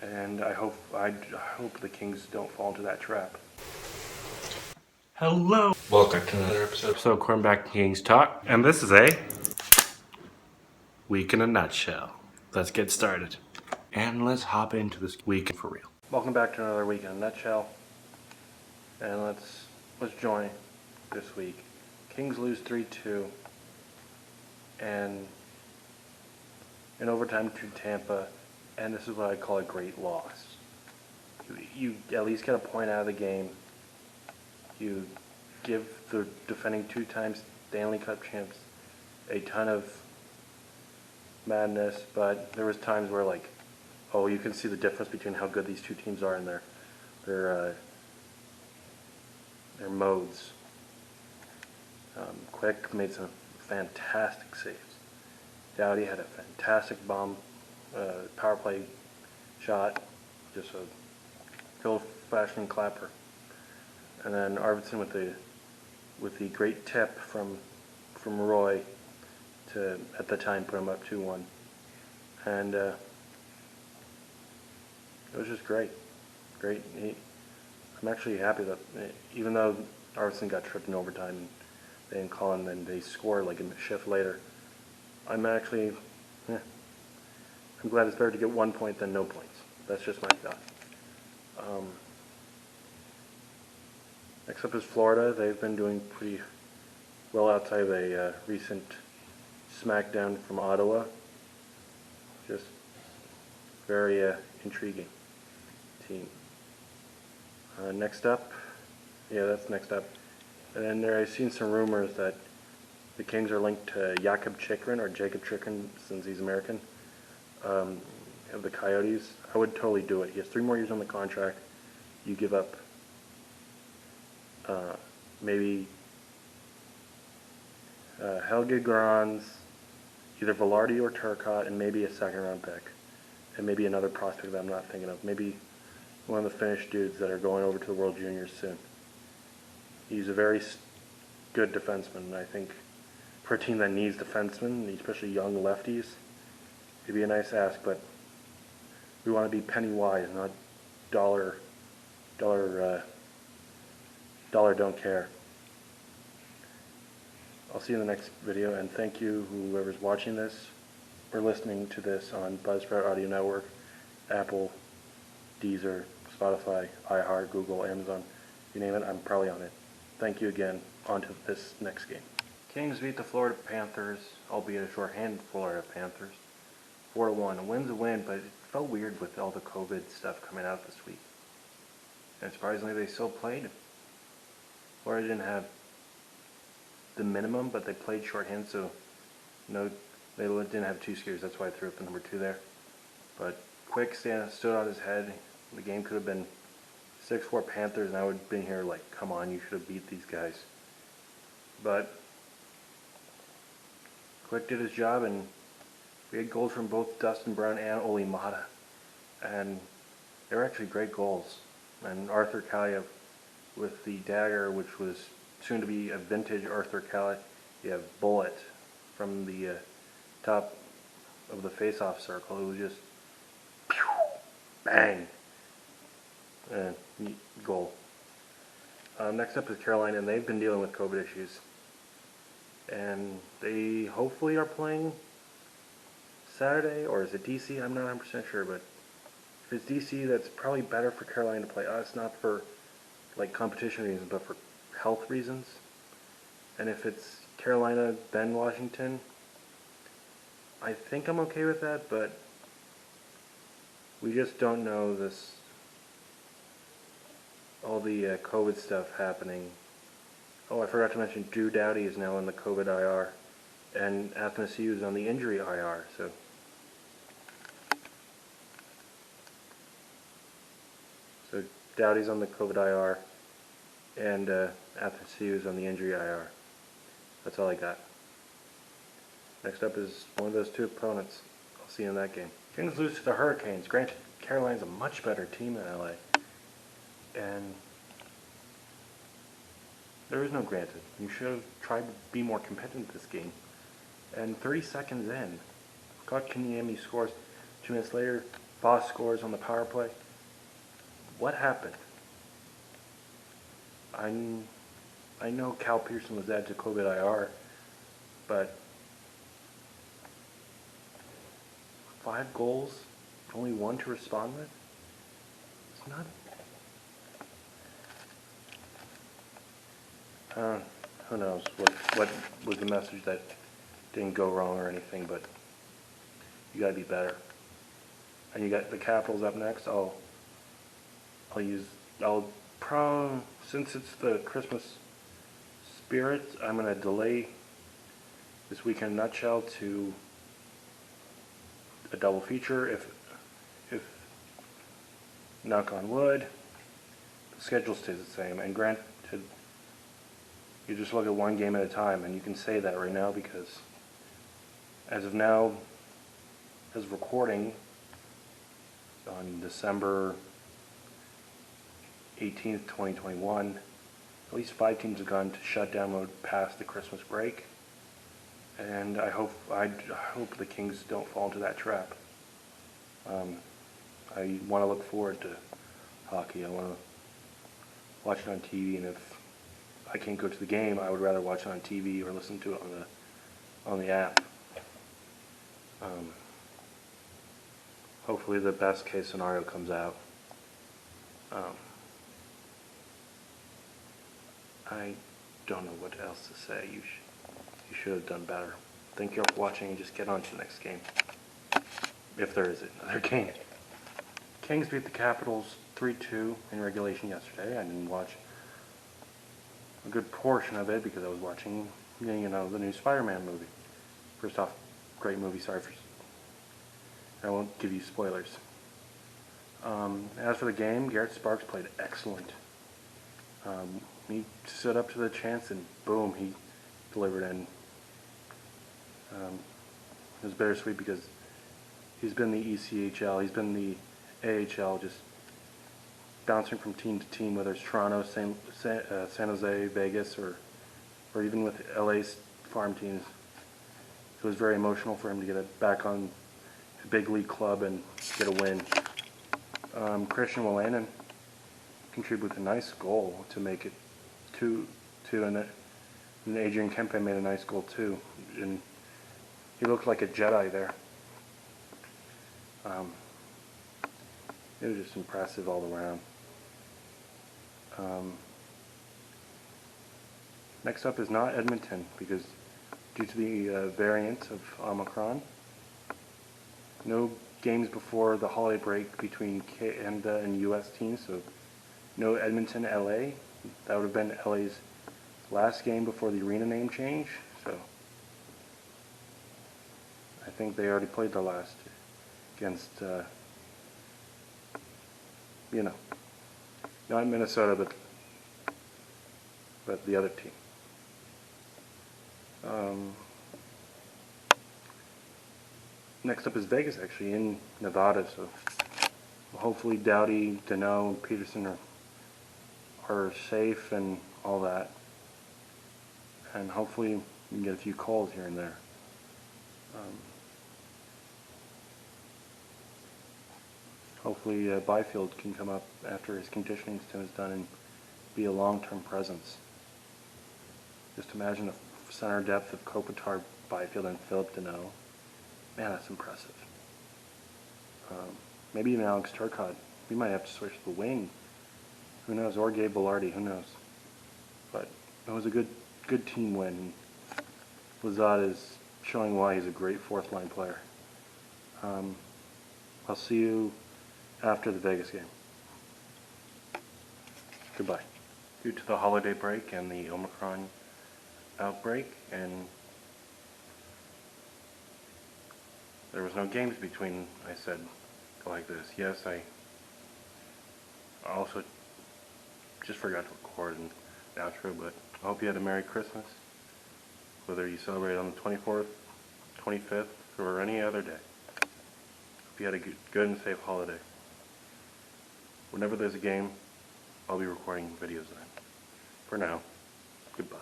and I hope the Kings don't fall into that trap. Hello! Welcome to another episode. So Quarterback Kings Talk, and this is a week in a nutshell. Let's get started, and let's hop into this week for real. Welcome back to another week in a nutshell, and let's join this week. Kings lose 3-2, and in overtime to Tampa, and this is what I call a great loss. You at least get a point out of the game. You give the defending 2-time Stanley Cup champs a ton of madness, but there was times where you can see the difference between how good these two teams are in their modes. Quick made some fantastic saves. Doughty had a fantastic bomb power play shot, just a good old-fashioned clapper. And then Arvidsson with the great tip from Roy to at the time put him up 2-1, and it was just great. I'm actually happy that even though Arvidsson got tripped in overtime, and they didn't call him, and they scored like a shift later. I'm actually, I'm glad it's better to get 1 point than no points. That's just my thought. Next up is Florida. They've been doing pretty well outside of a recent smackdown from Ottawa. Just very intriguing team. Next up, that's next up. And then I've seen some rumors that the Kings are linked to Jakob Chychrun, since he's American, of the Coyotes. I would totally do it. He has 3 more years on the contract. You give up maybe Helge Grans, either Velarde or Turcotte, and maybe a 2nd-round pick, and maybe another prospect that I'm not thinking of. Maybe one of the Finnish dudes that are going over to the World Juniors soon. He's a very good defenseman, and I think for a team that needs defensemen, especially young lefties, it'd be a nice ask, but we want to be penny wise, not dollar don't care. I'll see you in the next video, and thank you whoever's watching this or listening to this on Buzzsprout Audio Network, Apple, Deezer, Spotify, iHeart, Google, Amazon, you name it, I'm probably on it. Thank you again. On to this next game. Kings beat the Florida Panthers, albeit a shorthanded Florida Panthers, 4-1. A win's a win, but it felt weird with all the COVID stuff coming out this week. And surprisingly, they still played. Florida didn't have the minimum, but they played shorthand, so they didn't have 2 skiers. That's why I threw up the number 2 there. But Quick stood on his head. The game could have been 6-4 Panthers, and I would have been here like, come on, you should have beat these guys. But Quick did his job, and we had goals from both Dustin Brown and Olli Mata. And they were actually great goals. And Arthur Kaliyev with the dagger, which was soon to be a vintage Arthur Kaliyev bullet from the top of the face-off circle. It was just pew, bang, and goal. Next up is Carolina, and they've been dealing with COVID issues. And they hopefully are playing Saturday, or is it DC? I'm not 100% sure, but if it's DC, that's probably better for Carolina to play us, not for competition reasons, but for health reasons. And if it's Carolina, then Washington, I think I'm okay with that, but we just don't know all the COVID stuff happening. Oh, I forgot to mention Drew Doughty is now on the COVID IR, and Athanasiou is on the injury IR, so Doughty's on the COVID IR, and Athanasiou is on the injury IR. That's all I got. Next up is one of those 2 opponents. I'll see you in that game. Kings lose to the Hurricanes. Granted, Carolina's a much better team than LA. And there is no granted. You should have tried to be more competitive this game. And 30 seconds in, Kotkaniemi scores. 2 minutes later, Boss scores on the power play. What happened? I know Cal Pearson was added to COVID IR, but 5 goals, only 1 to respond with? It's not. Who knows what was the message that didn't go wrong or anything, but you gotta be better. And you got the Capitals up next. Since it's the Christmas spirit, I'm gonna delay this weekend nutshell to a double feature if knock on wood, the schedule stays the same. And granted, you just look at one game at a time, and you can say that right now because as of now, as of recording on December 18th, 2021, at least 5 teams have gone to shutdown mode past the Christmas break, and I hope the Kings don't fall into that trap. I want to look forward to hockey. I want to watch it on TV, and if I can't go to the game, I would rather watch it on TV or listen to it on the app. Hopefully the best case scenario comes out. I don't know what else to say. You should have done better. Thank you all for watching, and just get on to the next game. If there is another game. Kings beat the Capitals 3-2 in regulation yesterday. I didn't watch a good portion of it because I was watching, the new Spider-Man movie. First off, great movie. Sorry for. I won't give you spoilers. As for the game, Garrett Sparks played excellent. He stood up to the chance, and boom, he delivered. And it was bittersweet because he's been the ECHL, he's been the AHL, just bouncing from team to team, whether it's Toronto, San Jose, Vegas, or even with LA's farm teams. It was very emotional for him to get it back on a big league club and get a win. Christian Wolanin contributed a nice goal to make it 2-2, and Adrian Kempe made a nice goal too. And he looked like a Jedi there. It was just impressive all around. Next up is not Edmonton, because due to the variant of Omicron, no games before the holiday break between Canada and US teams, so no Edmonton, LA. That would have been LA's last game before the arena name change, so I think they already played the last against, not Minnesota, but the other team. Next up is Vegas, actually, in Nevada, so hopefully Doughty, Deneau, and Peterson are safe and all that. And hopefully we can get a few calls here and there. Hopefully Byfield can come up after his conditioning stint is done and be a long-term presence. Just imagine the center depth of Kopitar, Byfield, and Philip Deneau. Man, that's impressive. Maybe even Alex Turcotte. We might have to switch the wing. Who knows? Or Gabe Velarde. Who knows? But it was a good team win. Lizotte is showing why he's a great fourth-line player. I'll see you after the Vegas game. Goodbye. Due to the holiday break and the Omicron outbreak, and there was no games between, I said like this. Yes, I also just forgot to record an outro, but I hope you had a Merry Christmas, whether you celebrate on the 24th, 25th, or any other day. Hope you had a good and safe holiday. Whenever there's a game, I'll be recording videos then. For now, goodbye.